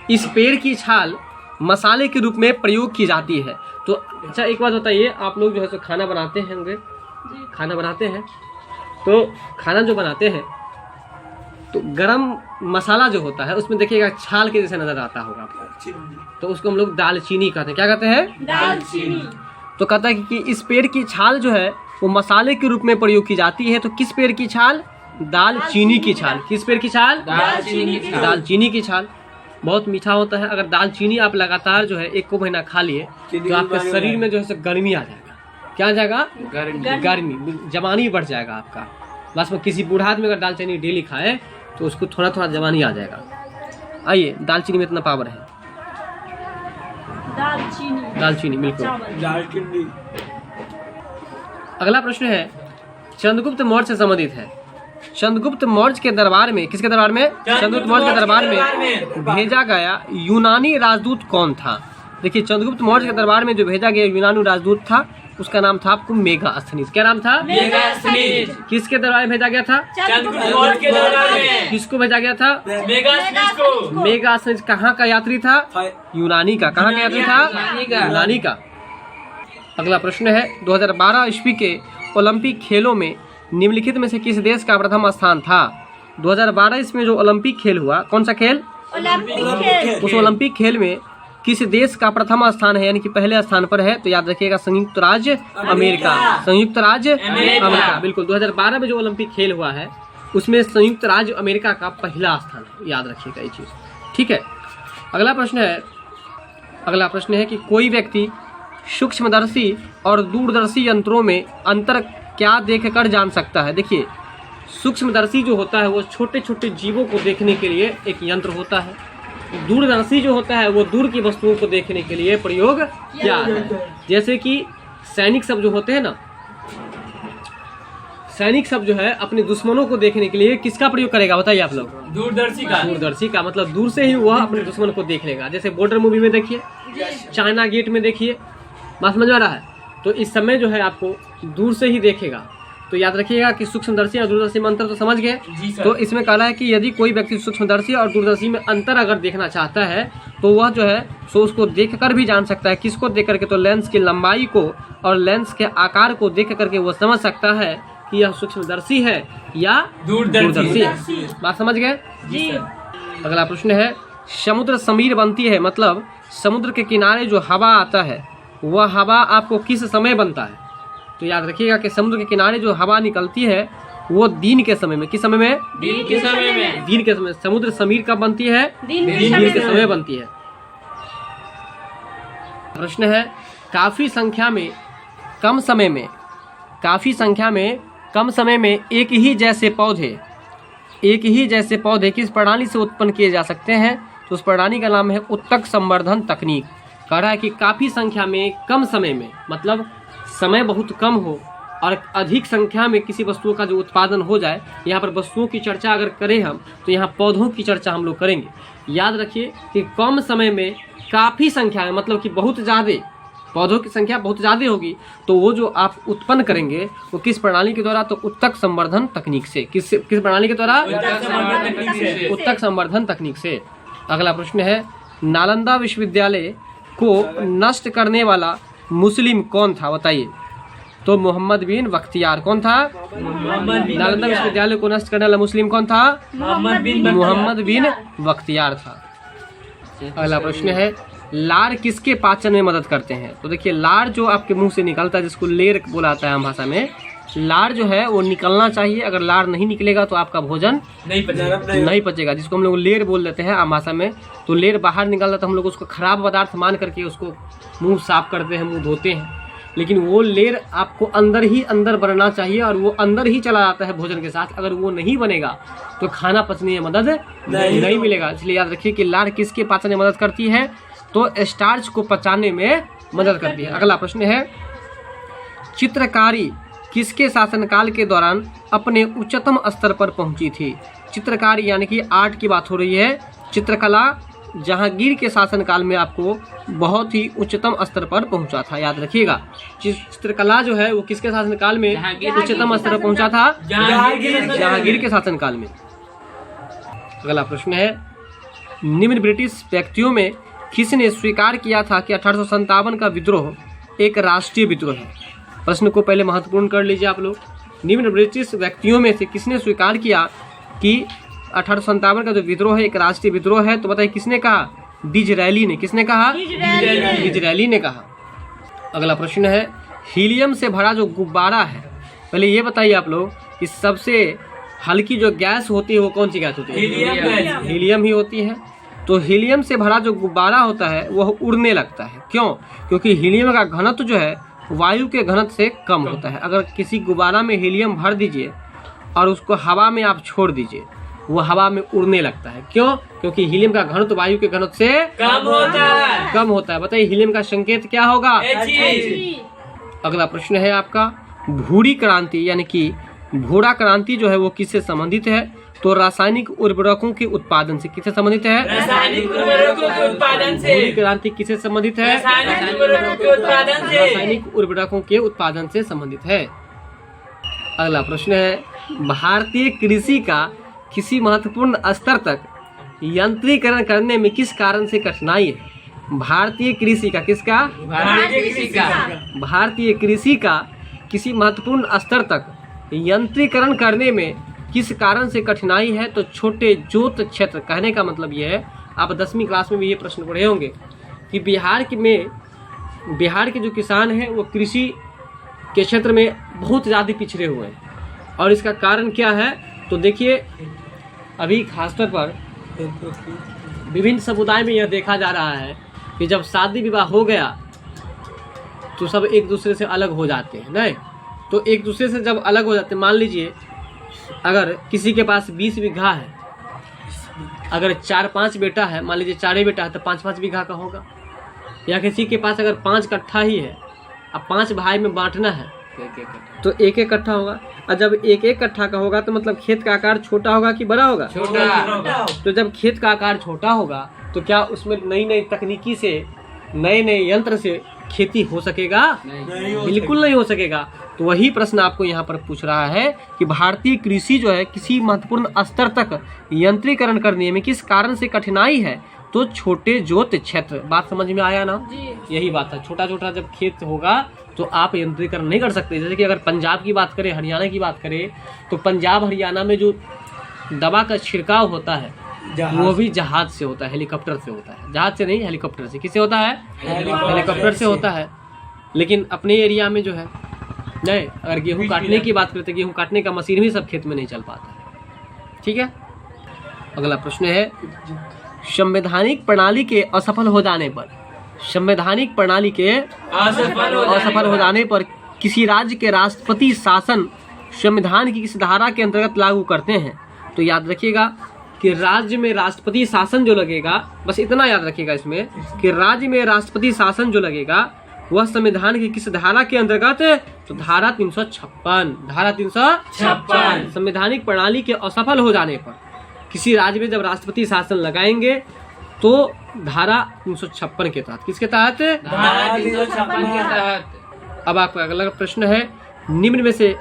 इस पेड़ की छाल मसाले के रूप में प्रयोग की जाती है। तो अच्छा एक बात बताइए, आप लोग जो है सो खाना बनाते होंगे, खाना बनाते हैं तो खाना जो बनाते हैं तो गरम मसाला जो होता है उसमें देखिएगा छाल के जैसे नजर आता होगा आपको, तो उसको हम लोग दालचीनी कहते हैं। क्या कहते हैं? दालचीनी। तो कहता है कि इस पेड़ की छाल जो है वो मसाले के रूप में प्रयोग की जाती है। तो किस पेड़ की छाल? दालचीनी की छाल। किस पेड़ की छाल? दालचीनी की छाल। बहुत मीठा होता है। अगर दालचीनी आप लगातार जो है 1 महीना खा लिए तो आपके शरीर में जो है गर्मी आ जाएगा। क्या आ जाएगा? गर्मी, जवानी बढ़ जाएगा आपका। बस में किसी बूढ़ा आदमी अगर दालचीनी डेली खाए तो उसको थोड़ा थोड़ा जवानी आ जाएगा। आइए, दालचीनी में इतना पावर है। दालचीनी बिल्कुल। अगला प्रश्न है चंद्रगुप्त मौर्य से संबंधित है। चंद्रगुप्त मौर्य के दरबार में, किसके दरबार में? चंद्रगुप्त मौर्य के दरबार में भेजा गया यूनानी राजदूत कौन था? देखिए, चंद्रगुप्त मौर्य के दरबार में जो भेजा गया यूनानी राजदूत था उसका नाम था आपको मेगास्थनीज। क्या नाम था? मेगास्थनीज। किसके दरबार में भेजा गया था? चंद्रगुप्त मौर्य के दरबार में। किसको भेजा गया था? मेगास्थनीज को। मेगास्थनीज कहाँ का यात्री था? यूनानी का। कहाँ का यात्री था? यूनानी का। अगला प्रश्न है 2012 ईस्वी के ओलंपिक खेलों में निम्नलिखित में से किस देश का प्रथम स्थान था? 2012 ईस्वी में जो ओलंपिक खेल हुआ, कौन सा खेल? उस ओलंपिक खेल में किस देश का प्रथम स्थान है, यानी कि पहले स्थान पर है? तो याद रखिएगा संयुक्त राज्य अमेरिका। संयुक्त राज्य अमेरिका, बिल्कुल। 2012 में जो ओलंपिक खेल हुआ है उसमें संयुक्त राज्य अमेरिका का पहला स्थान है। याद रखिएगा ये चीज, ठीक है। अगला प्रश्न है कि कोई व्यक्ति सूक्ष्मदर्शी और दूरदर्शी यंत्रों में अंतर क्या देखकर जान सकता है? देखिए, सूक्ष्मदर्शी जो होता है वो छोटे छोटे जीवों को देखने के लिए एक यंत्र होता है। दूरदर्शी जो होता है वो दूर की वस्तुओं को देखने के लिए प्रयोग किया है। जैसे कि सैनिक सब जो होते हैं ना, सैनिक सब जो है अपने दुश्मनों को देखने के लिए किसका प्रयोग करेगा? बताइए आप लोग। दूरदर्शी का। दूरदर्शी का मतलब दूर से ही वह अपने दुश्मन को देख लेगा। जैसे बॉर्डर मूवी में देखिए, चाइना गेट में देखिए, बात समझ आ रहा है? तो इस समय जो है आपको दूर से ही देखेगा। तो याद रखिएगा कि सूक्ष्मदर्शी और दूरदर्शी में अंतर तो समझ गए। तो इसमें कह रहा है कि यदि कोई व्यक्ति सूक्ष्मदर्शी और दूरदर्शी में अंतर अगर देखना चाहता है तो वह जो है सो उसको देखकर भी जान सकता है। किसको देख करके? तो लेंस की लंबाई को और लेंस के आकार को देख करके वो समझ सकता है कि यह सूक्ष्मदर्शी है या दूरदर्शी है। बात समझ गए? अगला प्रश्न है समुद्र समीर बनती है, मतलब समुद्र के किनारे जो हवा आता है वह हवा आपको किस समय बनता है? तो याद रखिएगा कि समुद्र के किनारे जो हवा निकलती है वो दिन के समय में। किस समय में? दिन के समय में। दिन के समय। समुद्र समीर कब बनती है? दिन के समय बनती है। प्रश्न है काफी संख्या में कम समय में एक ही जैसे पौधे किस प्रणाली से उत्पन्न किए जा सकते हैं? तो उस प्रणाली का नाम है उत्तक संवर्धन तकनीक। कह रहा है कि काफी संख्या में कम समय में, मतलब समय बहुत कम हो और अधिक संख्या में किसी वस्तुओं का जो उत्पादन हो जाए। यहाँ पर वस्तुओं की चर्चा अगर करें हम तो यहाँ पौधों की चर्चा हम लोग करेंगे। याद रखिए कि कम समय में काफ़ी संख्या में, मतलब कि बहुत ज़्यादा पौधों की संख्या बहुत ज़्यादा होगी तो वो जो आप उत्पन्न करेंगे वो किस प्रणाली के द्वारा? तो उत्तक संवर्धन तकनीक से। किस प्रणाली के द्वारा? उत्तक संवर्धन तकनीक से। अगला प्रश्न है नालंदा विश्वविद्यालय को नष्ट करने वाला मुस्लिम कौन था? बताइए। तो मोहम्मद बिन बख्तियार। कौन था? नालंदा विश्वविद्यालय को नष्ट करने वाला मुस्लिम कौन था? मोहम्मद बिन बख्तियार था। अगला प्रश्न है लार किसके पाचन में मदद करते हैं? तो देखिए, लार जो आपके मुंह से निकलता है जिसको लेर बोला जाता है हम भाषा में, लार जो है वो निकलना चाहिए। अगर लार नहीं निकलेगा तो आपका भोजन नहीं पचेगा, जिसको हम लोग लेर बोल देते हैं आम भाषा में। तो लेर बाहर निकलता तो हम लोग उसको खराब पदार्थ मान करके उसको मुंह साफ करते हैं, मुंह धोते हैं। लेकिन वो लेर आपको अंदर ही अंदर बनना चाहिए और वो अंदर ही चला जाता है भोजन के साथ। अगर वो नहीं बनेगा तो खाना पचने में मदद नहीं मिलेगा। इसलिए याद रखिए कि लार किसके पाचन में मदद करती है? तो स्टार्च को पचाने में मदद करती है। अगला प्रश्न है चित्रकारी किसके शासनकाल के दौरान अपने उच्चतम स्तर पर पहुंची थी? चित्रकारी यानी कि आर्ट की बात हो रही है। चित्रकला जहांगीर के शासनकाल में आपको बहुत ही उच्चतम स्तर पर पहुंचा था। याद रखिएगा चित्रकला जो है वो किसके शासनकाल में उच्चतम स्तर पर पहुंचा था? जहांगीर के शासनकाल में। अगला प्रश्न है निम्न ब्रिटिश व्यक्तियों में किसने स्वीकार किया था कि 1857 का विद्रोह एक राष्ट्रीय विद्रोह है? प्रश्न को पहले महत्वपूर्ण कर लीजिए आप लोग। निम्न ब्रिटिश व्यक्तियों में से किसने स्वीकार किया कि 1857 का जो विद्रोह है एक राष्ट्रीय विद्रोह है? तो बताइए किसने कहा? डिज़रायली ने। किसने कहा? डिज़रायली ने कहा। अगला प्रश्न है हीलियम से भरा जो गुब्बारा है, पहले ये बताइए आप लोग कि सबसे हल्की जो गैस होती है वो कौन सी गैस होती है? Helium gas. हीलियम ही होती है। तो हीलियम से भरा जो गुब्बारा होता है वह उड़ने लगता है। क्यों? क्योंकि हीलियम का घनत्व जो है वायु के घनत्व से कम होता है। अगर किसी गुब्बारा में हीलियम भर दीजिए और उसको हवा में आप छोड़ दीजिए, वो हवा में उड़ने लगता है। क्यों? क्योंकि हीलियम का घनत्व वायु के घनत्व से कम होता है। बताइए हीलियम का संकेत क्या होगा? अगला प्रश्न है आपका, भूरी क्रांति यानी कि भूरा क्रांति जो है वो किससे संबंधित है? तो रासायनिक उर्वरकों के उत्पादन से। किससे संबंधित है? रासायनिक उर्वरकों के उत्पादन से। भूरी क्रांति किससे संबंधित है? रासायनिक उर्वरकों के उत्पादन से। रासायनिक उर्वरकों के उत्पादन से संबंधित है। अगला प्रश्न है, भारतीय कृषि का किसी महत्वपूर्ण स्तर तक यंत्रीकरण करने में किस कारण से कठिनाई है? भारतीय कृषि का किसका? भारतीय कृषि का। भारतीय कृषि का किसी महत्वपूर्ण स्तर तक यंत्रीकरण करने में किस कारण से कठिनाई है? तो छोटे जोत क्षेत्र। कहने का मतलब यह है, आप 10वीं क्लास में भी ये प्रश्न पढ़े होंगे कि बिहार के जो किसान हैं वो कृषि के क्षेत्र में बहुत ज़्यादा पिछड़े हुए हैं। और इसका कारण क्या है? तो देखिए, अभी खासतौर पर विभिन्न समुदाय में यह देखा जा रहा है कि जब शादी विवाह हो गया तो सब एक दूसरे से अलग हो जाते हैं। नहीं तो एक दूसरे से जब अलग हो जाते हैं, मान लीजिए अगर किसी के पास 20 बीघा है, अगर 4-5 बेटा है, मान लीजिए 4 बेटा है तो 5-5 बीघा का होगा। या किसी के पास अगर 5 कट्ठा ही है, अब 5 भाई में बांटना है तो 1-1 कट्ठा होगा। और जब 1-1 कट्ठा का होगा तो मतलब खेत का आकार छोटा होगा कि बड़ा होगा? छोटा। तो जब खेत का आकार छोटा होगा तो क्या उसमें नई नई तकनीकी से, नए नए यंत्र से खेती हो सकेगा? बिल्कुल नहीं हो सकेगा। तो वही प्रश्न आपको यहाँ पर पूछ रहा है कि भारतीय कृषि जो है किसी महत्वपूर्ण स्तर तक यंत्रीकरण करने में किस कारण से कठिनाई है? तो छोटे जोत क्षेत्र। बात समझ में आया ना? यही बात है। छोटा छोटा जब खेत होगा तो आप यंत्रीकरण नहीं कर सकते। जैसे कि अगर पंजाब की बात करें, हरियाणा की बात करें, तो पंजाब हरियाणा में जो दवा का छिड़काव होता है वो भी जहाज से होता है, हेलीकॉप्टर से होता है। जहाज से नहीं, हेलीकॉप्टर से। किससे होता है? हेलीकॉप्टर से होता है। लेकिन अपने एरिया में जो है नहीं, अगर गेहूं काटने की बात करते, गेहूं काटने का मशीन भी सब खेत में नहीं चल पाता है। ठीक है। अगला प्रश्न है, संवैधानिक प्रणाली के असफल हो जाने पर, संवैधानिक प्रणाली के असफल हो जाने पर किसी राज्य के राष्ट्रपति शासन संविधान की किस धारा के अंतर्गत लागू करते हैं? तो याद रखिएगा कि राज्य में राष्ट्रपति शासन जो लगेगा, बस इतना याद रखिएगा इसमें कि राज्य में राष्ट्रपति शासन जो लगेगा वह संविधान की किस धारा के अंतर्गत? तो धारा 356। धारा 356। संवैधानिक प्रणाली के असफल हो जाने पर किसी राज्य में जब राष्ट्रपति शासन लगाएंगे तो धारा 356 के तहत। किसके तहत? धारा 356 के तहत। अब आपका अगला प्रश्न है, निम्न में से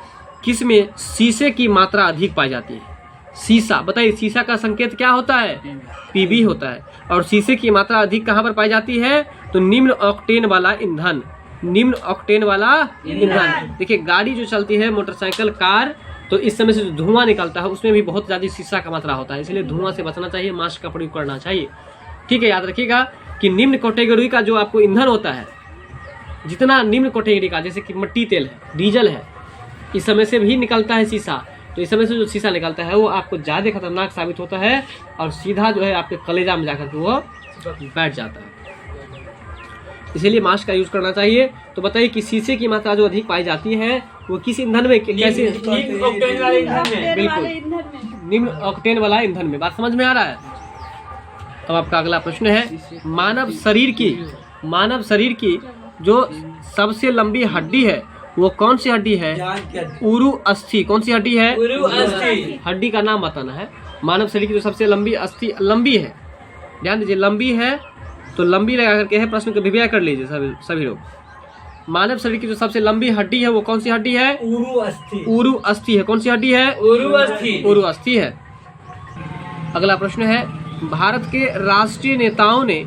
किस में शीशे की मात्रा अधिक पाई जाती है? शीशा। बताइए शीशा का संकेत क्या होता है? पीबी होता है। और शीशे की मात्रा अधिक कहाँ पर पाई जाती है? तो निम्न ऑक्टेन वाला ईंधन। निम्न ऑक्टेन वाला ईंधन। देखिए गाड़ी जो चलती है, मोटरसाइकिल, कार, तो इस समय से जो धुआं निकलता है उसमें भी बहुत ज्यादा शीशा का मात्रा होता है। इसलिए धुआं से बचना चाहिए, मास्क का प्रयोग करना चाहिए। ठीक है। याद रखिएगा कि निम्न कैटेगरी का जो आपको ईंधन होता है, जितना निम्न कैटेगरी का, जैसे कि मिट्टी तेल है, डीजल है, इस समय से भी निकलता है शीशा। तो इस समय से जो शीशा निकलता है वो आपको ज़्यादा खतरनाक साबित होता है और सीधा जो है आपके कलेजा में जाकर के वो बैठ जाता है। इसीलिए मास्क का यूज करना चाहिए। तो बताइए कि शीशे की मात्रा जो अधिक पाई जाती है वो किस ईंधन में, कैसे? बिल्कुल, निम्न ऑक्टेन वाला ईंधन में। बात समझ में आ रहा है? अब आपका अगला प्रश्न है, मानव शरीर की जो सबसे लंबी हड्डी है वो कौन सी हड्डी है? उरु अस्थि। कौन सी हड्डी है? उरु अस्थि। हड्डी का नाम बताना है। मानव शरीर की जो सबसे लंबी अस्थि, लंबी है, ध्यान दीजिए, लंबी है तो लंबी लगा करके है, प्रश्न को विवेक कर लीजिए सभी लोग। मानव शरीर की जो सबसे लंबी हड्डी है वो कौन सी हड्डी है? उरु अस्थि है। कौन सी हड्डी है? उरु अस्थि है। अगला प्रश्न है, भारत के राष्ट्रीय नेताओं ने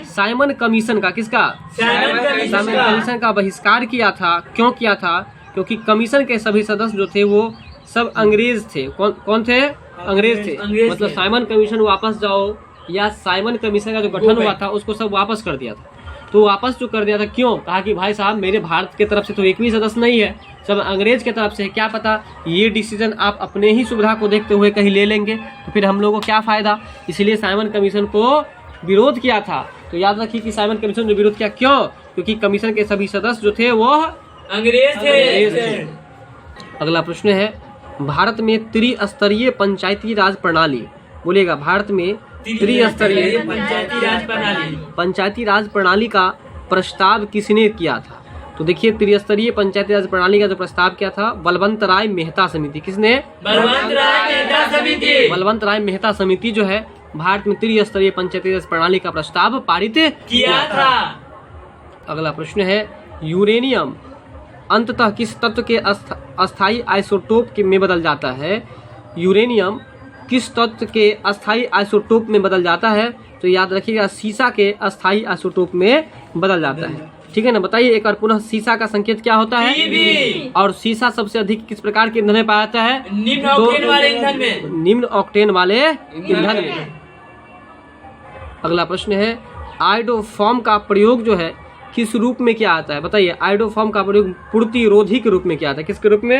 साइमन कमीशन का, किसका? साइमन कमीशन का बहिष्कार किया था। क्यों किया था? क्योंकि कमीशन के सभी सदस्य जो थे वो सब अंग्रेज थे। कौन थे? अंग्रेज थे। मतलब साइमन कमीशन वापस जाओ, या साइमन कमीशन का जो गठन हुआ था उसको सब वापस कर दिया था। तो वापस जो कर दिया था। क्यों? कहा कि भाई साहब मेरे भारत के तरफ से तो एक भी सदस्य नहीं है, सब अंग्रेज के तरफ से है, क्या पता ये डिसीजन आप अपने ही सुविधा को देखते हुए कहीं ले लेंगे तो फिर हम लोगों को क्या फायदा। इसलिए साइमन कमीशन को विरोध किया था। तो याद रखिए कि साइमन कमीशन ने विरोध किया, क्यों? क्योंकि कमीशन के सभी सदस्य जो थे वो अंग्रेज थे। अगला प्रश्न है, भारत में त्रिस्तरीय पंचायती राज प्रणाली, बोलिएगा, भारत में त्रिस्तरीय पंचायती राज प्रणाली का प्रस्ताव किसने किया था? तो देखिए, त्रिस्तरीय पंचायती राज प्रणाली का जो प्रस्ताव किया था बलवंत राय मेहता समिति। किसने? बलवंत राय मेहता समिति। बलवंत राय मेहता समिति जो है भारत में त्रिस्तरीय पंचायती राज प्रणाली का प्रस्ताव पारित किया था। अगला प्रश्न है, यूरेनियम अंततः किस तत्व के अस्थायी आइसोटोप में बदल जाता है? यूरेनियम किस तत्व के अस्थायी आइसोटोप में बदल जाता है? तो याद रखिएगा, सीसा के अस्थायी आइसोटोप में बदल जाता है। ठीक है ना? बताइए एक बार पुनः, सीसा का संकेत क्या होता है? Pb। और सीसा सबसे अधिक किस प्रकार के ईंधन में पाया जाता है? निम्न ऑक्टेन वाले ईंधन में। निम्न ऑक्टेन वाले ईंधन में। अगला प्रश्न है, आयोडोफॉर्म का प्रयोग जो है किस रूप में किया आता है? बताइए, आयोडोफॉर्म का प्रयोग पूर्तिरोधी के रूप में किया आता है। किसके रूप में?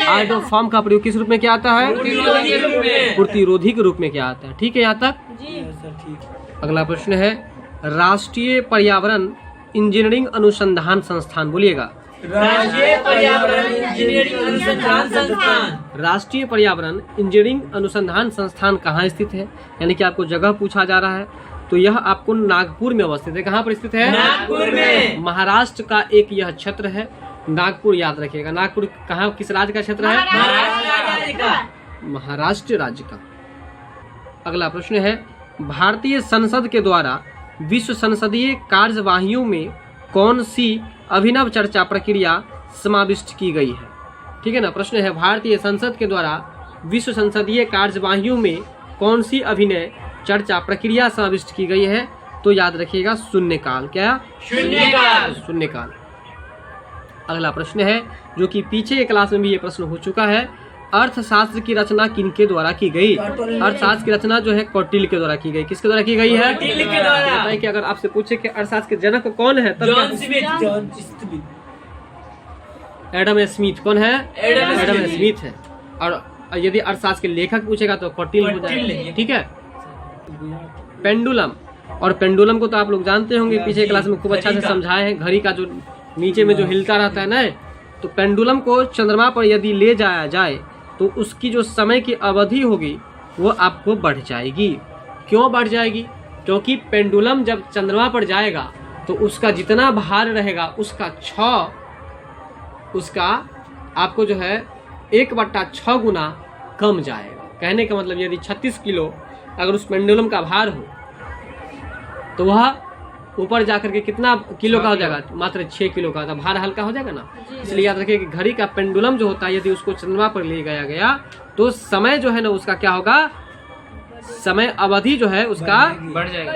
आयोडोफॉर्म का प्रयोग किस रूप में किया आता है? पूर्तिरोधी के रूप में किया आता है। ठीक है यहाँ तक? अगला प्रश्न है, राष्ट्रीय पर्यावरण इंजीनियरिंग अनुसंधान संस्थान, बोलिएगा, राष्ट्रीय पर्यावरण इंजीनियरिंग अनुसंधान संस्थान। राष्ट्रीय पर्यावरण इंजीनियरिंग अनुसंधान संस्थान कहाँ स्थित है? यानी कि आपको जगह पूछा जा रहा है, तो यह आपको नागपुर में अवस्थित है। कहाँ पर स्थित है? नागपुर में। महाराष्ट्र का एक यह क्षेत्र है, नागपुर, याद रखिएगा। नागपुर कहाँ, किस राज्य का क्षेत्र है? महाराष्ट्र राज्य का। अगला प्रश्न है, भारतीय संसद के द्वारा विश्व संसदीय कार्यवाहियों में कौन सी अभिनव चर्चा प्रक्रिया समाविष्ट की गई है? ठीक है ना? प्रश्न है, भारतीय संसद के द्वारा विश्व संसदीय कार्यवाहियों में कौन सी अभिनय चर्चा प्रक्रिया समाविष्ट की गई है? तो याद रखिएगा, शून्यकाल। क्या? शून्यकाल। शून्यकाल। अगला प्रश्न है, जो कि पीछे एक क्लास में भी ये प्रश्न हो चुका है, अर्थशास्त्र की रचना किनके द्वारा की गई? अर्थशास्त्र की रचना जो है कौटिल्य के द्वारा की गई। किसके द्वारा की गई है? कौटिल्य के द्वारा। बताइए कि अगर आपसे पूछे कि अर्थशास्त्र के जनक कौन है, तब जॉन स्मिथ। Adam Smith. कौन है? एडम स्मिथ है। और यदि अर्थशास्त्र के लेखक पूछेगा तो कौटिल्य हो जाएगा। ठीक है? पेंडुलम, और पेंडुलम को तो आप लोग जानते होंगे, पीछे क्लास में खूब अच्छा से समझाए हैं। घड़ी का जो नीचे में जो हिलता रहता है ना, तो पेंडुलम को चंद्रमा पर यदि ले जाया जाए तो उसकी जो समय की अवधि होगी वो आपको बढ़ जाएगी। क्यों बढ़ जाएगी? क्योंकि पेंडुलम जब चंद्रमा पर जाएगा तो उसका जितना भार रहेगा उसका 6 उसका आपको जो है 1/6 गुना कम जाएगा। कहने का मतलब, यदि 36 किलो अगर उस पेंडुलम का भार हो तो वह ऊपर जाकर के कितना किलो का हो जाएगा? मात्र 6 किलो का। भार हल्का हो जाएगा ना। इसलिए याद रखिए कि घड़ी का पेंडुलम जो होता है, यदि उसको चंद्रमा पर ले गया गया तो समय जो है ना उसका क्या होगा? समय अवधि जो है उसका बढ़ जाएगा।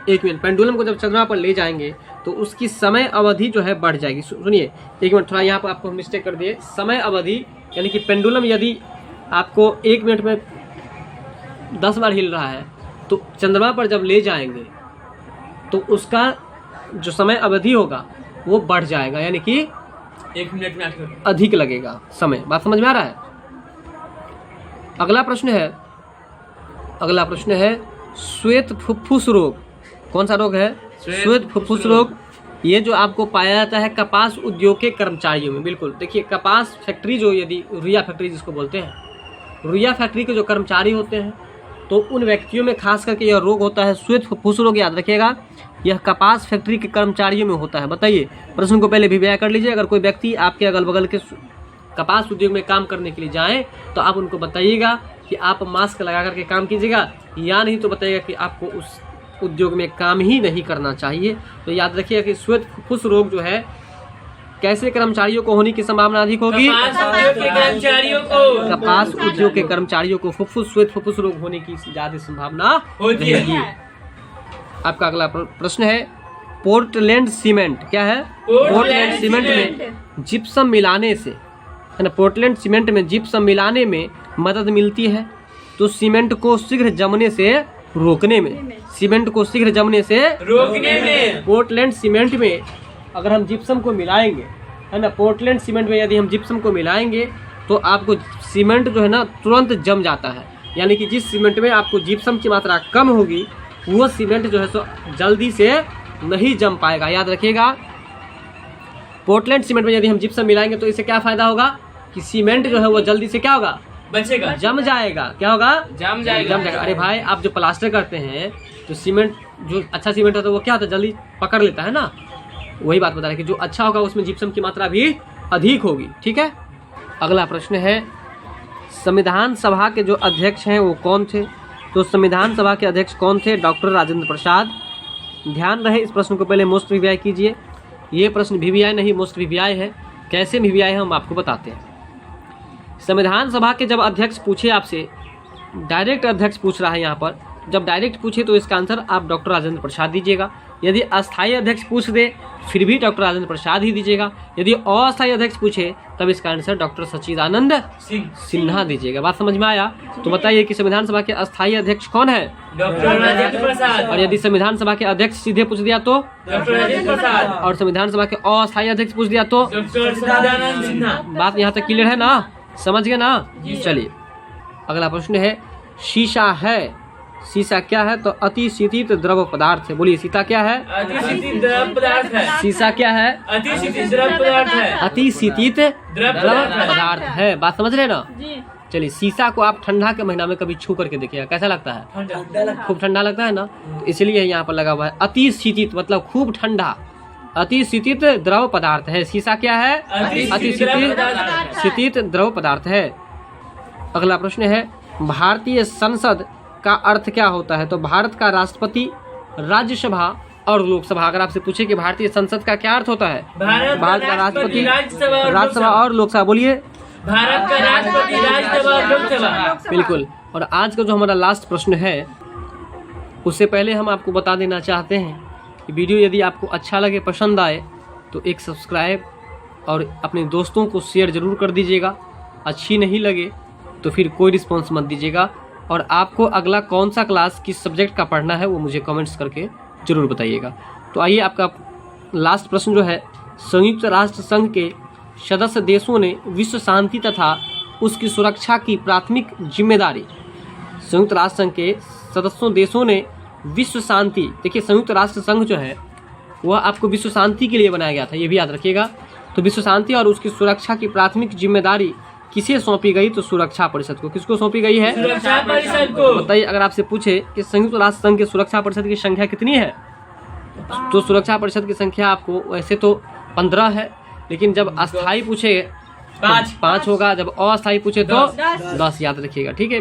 एक मिनट, पेंडुलम को जब चंद्रमा पर ले जाएंगे तो उसकी समय अवधि जो है बढ़ जाएगी। सुनिए एक मिनट, थोड़ा यहाँ पर आपको मिस्टेक कर दिए। समय अवधि यानी कि पेंडुलम यदि आपको 1 मिनट में 10 बार हिल रहा है तो चंद्रमा पर जब ले जाएंगे तो उसका जो समय अवधि होगा वो बढ़ जाएगा, यानी कि 1 मिनट में अधिक लगेगा समय। बात समझ में आ रहा है? अगला प्रश्न है श्वेत फुफ्फुस रोग। कौन सा रोग है? श्वेत फुफ्फुस रोग। ये जो आपको पाया जाता है कपास उद्योग के कर्मचारियों में। बिल्कुल, देखिए कपास फैक्ट्री जो, यदि रुइया फैक्ट्री जिसको बोलते हैं, रुइया फैक्ट्री के जो कर्मचारी होते हैं तो उन व्यक्तियों में खास करके यह रोग होता है श्वेत फुफ्फुस रोग। याद रखिएगा, यह कपास फैक्ट्री के कर्मचारियों में होता है। बताइए, प्रश्न को पहले भी कर लीजिए। अगर कोई व्यक्ति आपके अगल बगल के कपास उद्योग में काम करने के लिए जाएं तो आप उनको बताइएगा कि आप मास्क लगा करके काम कीजिएगा, या नहीं तो बताइएगा कि आपको उस उद्योग में काम ही नहीं करना चाहिए। तो याद रखिएगा कि श्वेत फुफ्फुस रोग जो है कैसे कर्मचारियों को होने की संभावना अधिक होगी? कपास उद्योग के कर्मचारियों को श्वेत फुफ्फुस रोग होने की ज्यादा संभावना होती है। आपका अगला प्रश्न है, पोर्टलैंड सीमेंट क्या है? पोर्टलैंड सीमेंट में जिप्सम मिलाने से, है ना, पोर्टलैंड सीमेंट में जिप्सम मिलाने में मदद मिलती है तो सीमेंट को शीघ्र जमने से रोकने में, सीमेंट को शीघ्र जमने से रोकने में। पोर्टलैंड सीमेंट में अगर हम जिप्सम को मिलाएंगे, है ना, पोर्टलैंड सीमेंट में यदि हम जिप्सम को मिलाएंगे तो आपको सीमेंट जो है ना तुरंत जम जाता है। यानी कि जिस सीमेंट में आपको जिप्सम की मात्रा कम होगी वो सीमेंट जो है सो जल्दी से नहीं जम पाएगा। याद रखिएगा, पोर्टलैंड सीमेंट में यदि हम जिप्सम मिलाएंगे तो इससे क्या फायदा होगा कि सीमेंट जो है वो जल्दी से क्या होगा, बचेगा, जम जाएगा। क्या होगा, जम जाएगा। जम जाएगा। अरे भाई, आप जो प्लास्टर करते हैं तो सीमेंट जो अच्छा सीमेंट होता है वो क्या होता है, जल्दी पकड़ लेता है ना। वही बात बता रहे कि जो अच्छा होगा उसमें जिप्सम की मात्रा भी अधिक होगी। ठीक है, अगला प्रश्न है, संविधान सभा के जो अध्यक्ष हैं वो कौन थे? तो संविधान सभा के अध्यक्ष कौन थे? डॉक्टर राजेंद्र प्रसाद। ध्यान रहे इस प्रश्न को पहले मोस्ट वीवीआई कीजिए। ये प्रश्न वीवीआई नहीं मोस्ट वीवीआई है। कैसे वीवीआई है हम आपको बताते हैं। संविधान सभा के जब अध्यक्ष पूछे आपसे, डायरेक्ट अध्यक्ष पूछ रहा है यहाँ पर, जब डायरेक्ट पूछे तो इसका आंसर आप डॉक्टर राजेंद्र प्रसाद दीजिएगा। यदि अस्थायी अध्यक्ष पूछ दे फिर भी डॉक्टर राजेंद्र प्रसाद ही दीजिएगा। यदि अस्थायी अध्यक्ष पूछे तब इसका आंसर डॉक्टर सच्चिदानंद सिन्हा दीजिएगा। बात समझ में आया? तो बताइए कि संविधान सभा के अस्थायी अध्यक्ष कौन है? डॉक्टर राजेंद्र प्रसाद। और यदि संविधान सभा के अध्यक्ष सीधे पूछ दिया तो डॉक्टर राजेंद्र प्रसाद। और संविधान सभा के अस्थायी अध्यक्ष पूछ दिया तो डॉक्टर सच्चिदानंद सिन्हा। बात यहाँ तक क्लियर है ना? समझ गए ना? चलिए अगला प्रश्न है, शीशा है, शीशा क्या है? तो अति शीतित द्रव पदार्थ है। बोलिए, शीशा क्या है? अति शीतित द्रव पदार्थ है। शीशा क्या है? अति शीतित द्रव पदार्थ है। अति शीतित द्रव पदार्थ है। बात समझ रहे ना? जी। चलिए, शीशा को आप ठंडा के महीना में कभी छू करके देखिएगा, कैसा लगता है? खूब ठंडा लगता है ना? तो इसलिए यहाँ पर लगा हुआ है अति शीतित, मतलब खूब ठंडा। अति शीतित द्रव पदार्थ है। शीशा क्या है? अति शीतित द्रव पदार्थ है। अगला प्रश्न है, भारतीय संसद का अर्थ क्या होता है? तो भारत का राष्ट्रपति, राज्यसभा और लोकसभा। अगर आपसे पूछे कि भारतीय संसद का क्या अर्थ होता है? भारत का राष्ट्रपति, राज्यसभा और लोकसभा। बोलिए, भारत का राष्ट्रपति, राज्यसभा और लोकसभा। बिल्कुल। और आज का जो हमारा लास्ट प्रश्न है उससे पहले हम आपको बता देना चाहते हैं कि वीडियो यदि आपको अच्छा लगे, पसंद आए तो एक सब्सक्राइब और अपने दोस्तों को शेयर जरूर कर दीजिएगा। अच्छी नहीं लगे तो फिर कोई रिस्पॉन्स मत दीजिएगा। और आपको अगला कौन सा क्लास किस सब्जेक्ट का पढ़ना है वो मुझे कमेंट्स करके जरूर बताइएगा। तो आइए, आपका लास्ट प्रश्न जो है, संयुक्त राष्ट्र संघ के सदस्य देशों ने विश्व शांति तथा उसकी सुरक्षा की प्राथमिक जिम्मेदारी, संयुक्त राष्ट्र संघ के सदस्यों देशों ने विश्व शांति, देखिए संयुक्त राष्ट्र संघ जो है वह आपको विश्व शांति के लिए बनाया गया था, ये भी याद रखिएगा। तो विश्व शांति और उसकी सुरक्षा की प्राथमिक जिम्मेदारी किसे सौंपी गई? तो सुरक्षा परिषद को। किसको सौंपी गई है? सुरक्षा परिषद को। बताइए, अगर आपसे पूछे कि संयुक्त राष्ट्र संघ के सुरक्षा परिषद की संख्या कितनी है, तो सुरक्षा परिषद की संख्या आपको वैसे तो 15 है, लेकिन जब अस्थायी पूछे 5 होगा, जब अस्थायी पूछे तो 10 याद रखिएगा। ठीक है।